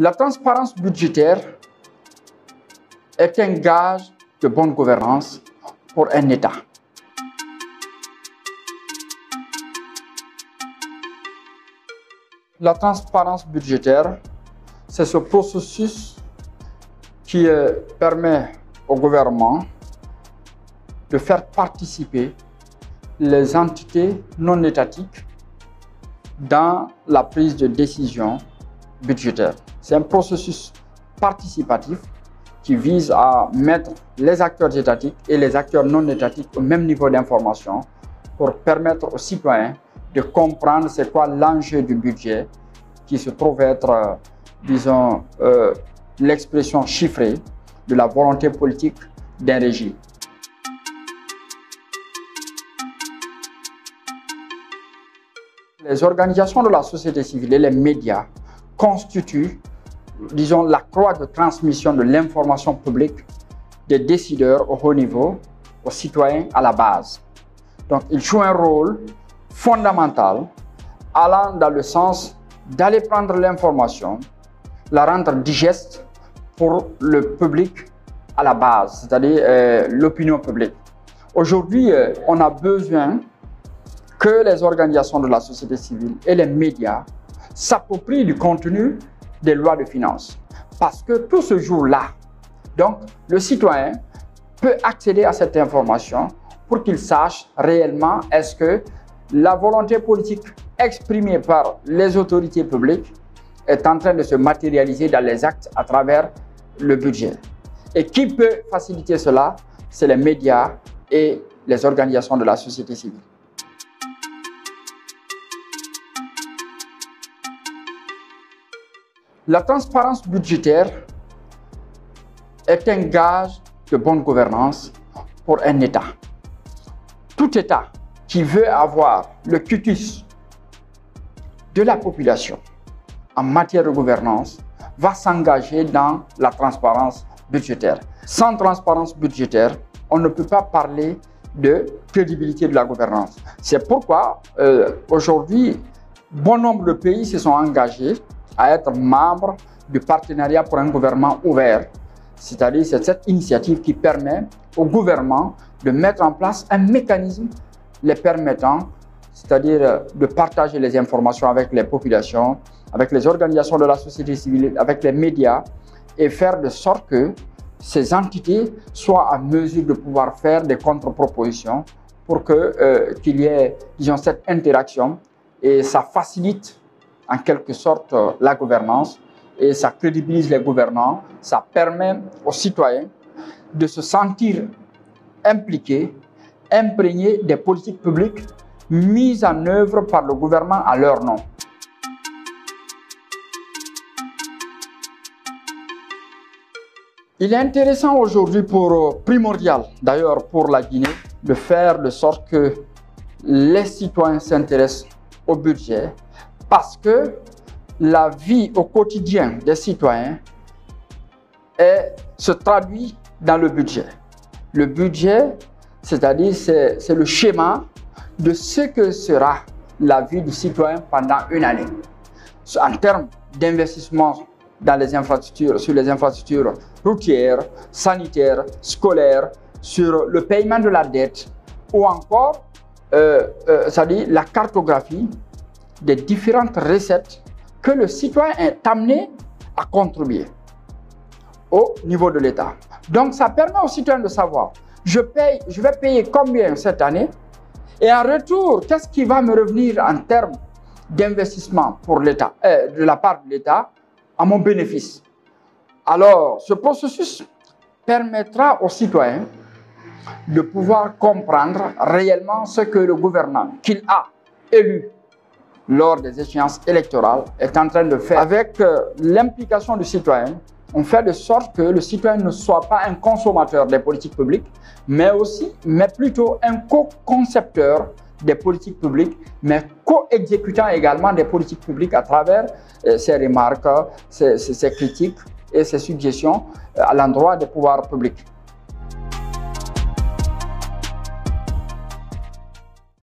La transparence budgétaire est un gage de bonne gouvernance pour un État. La transparence budgétaire, c'est ce processus qui permet au gouvernement de faire participer les entités non étatiques dans la prise de décision budgétaire. C'est un processus participatif qui vise à mettre les acteurs étatiques et les acteurs non étatiques au même niveau d'information pour permettre aux citoyens de comprendre c'est quoi l'enjeu du budget qui se trouve être, disons, l'expression chiffrée de la volonté politique d'un régime. Les organisations de la société civile et les médias constituent, disons, la croix de transmission de l'information publique des décideurs au haut niveau aux citoyens à la base. Donc, ils jouent un rôle fondamental allant dans le sens d'aller prendre l'information, la rendre digeste pour le public à la base, c'est-à-dire l'opinion publique. Aujourd'hui, on a besoin que les organisations de la société civile et les médias s'approprient du contenu des lois de finances. Parce que tout se joue là. Donc, le citoyen peut accéder à cette information pour qu'il sache réellement est-ce que la volonté politique exprimée par les autorités publiques est en train de se matérialiser dans les actes à travers le budget. Et qui peut faciliter cela? C'est les médias et les organisations de la société civile. La transparence budgétaire est un gage de bonne gouvernance pour un État. Tout État qui veut avoir le quitus de la population en matière de gouvernance va s'engager dans la transparence budgétaire. Sans transparence budgétaire, on ne peut pas parler de crédibilité de la gouvernance. C'est pourquoi aujourd'hui, bon nombre de pays se sont engagés à être membres du partenariat pour un gouvernement ouvert. C'est-à-dire c'est cette initiative qui permet au gouvernement de mettre en place un mécanisme les permettant, c'est-à-dire de partager les informations avec les populations, avec les organisations de la société civile, avec les médias et faire de sorte que ces entités soient à mesure de pouvoir faire des contre-propositions pour qu'il y ait, disons, cette interaction et ça facilite en quelque sorte la gouvernance et ça crédibilise les gouvernants, ça permet aux citoyens de se sentir impliqués, imprégnés des politiques publiques mises en œuvre par le gouvernement à leur nom. Il est intéressant aujourd'hui, primordial d'ailleurs pour la Guinée, de faire de sorte que les citoyens s'intéressent au budget parce que la vie au quotidien des citoyens se traduit dans le budget. Le budget, c'est-à-dire c'est le schéma de ce que sera la vie du citoyen pendant une année. En termes d'investissement dans les infrastructures, sur les infrastructures routières, sanitaires, scolaires, sur le paiement de la dette ou encore c'est-à-dire la cartographie des différentes recettes que le citoyen est amené à contribuer au niveau de l'État. Donc ça permet au citoyen de savoir, je vais payer combien cette année et en retour, qu'est-ce qui va me revenir en termes d'investissement pour l'État, de la part de l'État à mon bénéfice. Alors ce processus permettra aux citoyens de pouvoir comprendre réellement ce que le gouvernement qu'il a élu lors des échéances électorales est en train de faire. Avec l'implication du citoyen, on fait de sorte que le citoyen ne soit pas un consommateur des politiques publiques, mais plutôt un co-concepteur des politiques publiques, mais co-exécutant également des politiques publiques à travers ses remarques, ses critiques et ses suggestions à l'endroit des pouvoirs publics.